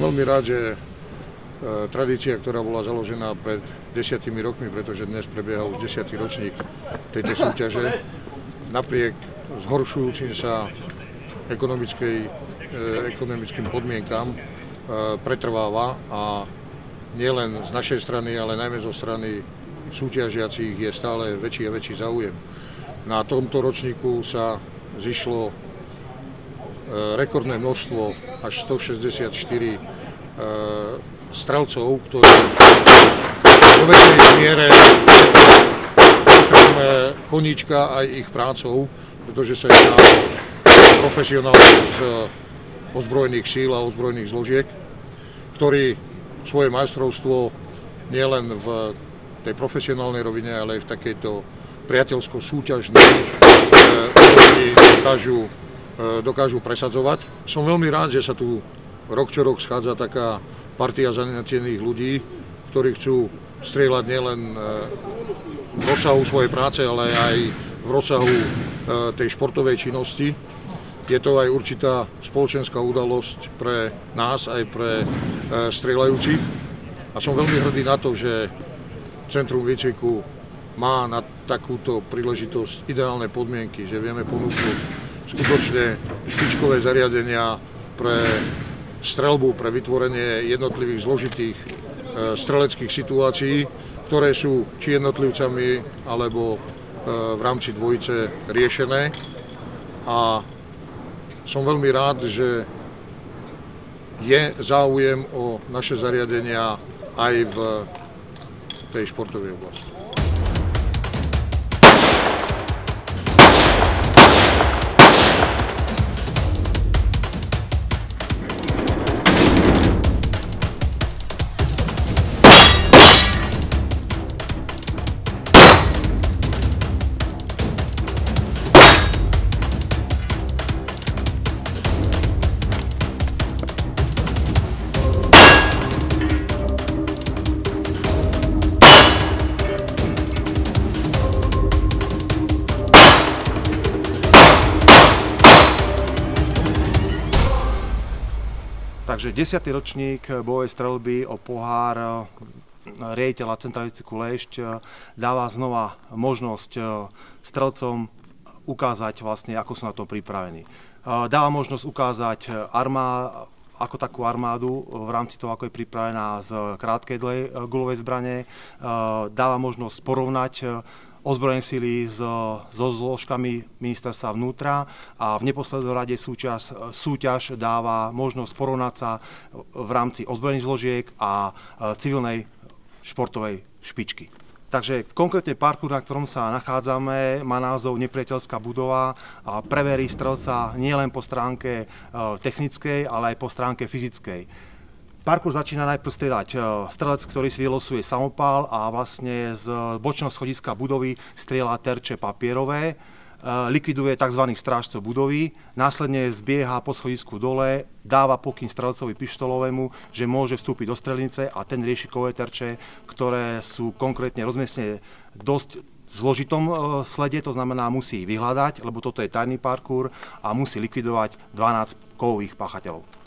veľmi rád, že tradícia, ktorá bola založená pred 10 rokmi, pretože dnes prebieha už 10. ročník tejto súťaže, napriek zhoršujúcim sa ekonomickým podmienkam pretrváva a nielen z našej strany, ale najmä zo strany súťažiacich je stále väčší a väčší záujem. Na tomto ročníku sa zišlo rekordné množstvo až 164 strelcov, ktorí vo väčšej miere okrem koníčka aj ich prácou, pretože sa jedná o profesionálov z ozbrojených síl a ozbrojených zložiek, ktorí svoje majstrovstvo nielen v tej profesionálnej rovine, ale aj v takejto priateľsko-súťažnej dokážu presadzovať. Som veľmi rád, že sa tu rok čo rok schádza taká partia zanetených ľudí, ktorí chcú strieľať nielen v rozsahu svojej práce, ale aj v rozsahu tej športovej činnosti. Je to aj určitá spoločenská udalosť pre nás, aj pre strieľajúcich. A som veľmi hrdý na to, že Centrum výcviku má na takúto príležitosť ideálne podmienky, že vieme ponúknuť skutočne špičkové zariadenia pre streľbu, pre vytvorenie jednotlivých zložitých streleckých situácií, ktoré sú či jednotlivcami alebo v rámci dvojice riešené. A som veľmi rád, že je záujem o naše zariadenia aj v tej športovej oblasti. Takže 10. ročník bojovej streľby o pohár riaditeľa Centra výcviku Lešť dáva znova možnosť strelcom ukázať vlastne, ako sú na to pripravení. Dáva možnosť ukázať ako takú armádu v rámci toho, ako je pripravená z krátkej guľovej zbrane. Dáva možnosť porovnať ozbrojené sily so zložkami ministerstva vnútra a v neposlednom rade súťaž dáva možnosť porovnať sa v rámci ozbrojených zložiek a civilnej športovej špičky. Takže konkrétne parkour, na ktorom sa nachádzame, má názov Nepriateľská budova a preverí strelca nielen po stránke technickej, ale aj po stránke fyzickej. Parkour začína najprv strieľať strelec, ktorý si vylosuje samopál a vlastne z bočného schodiska budovy strieľa terče papierové, likviduje tzv. Strážcov budovy, následne zbieha po schodisku dole, dáva pokyn strelcovi pištolovému, že môže vstúpiť do strelnice a ten rieši kovové terče, ktoré sú konkrétne rozmiestnené dosť zložitom slede, to znamená musí vyhľadať, lebo toto je tajný parkour a musí likvidovať 12 kovových páchateľov.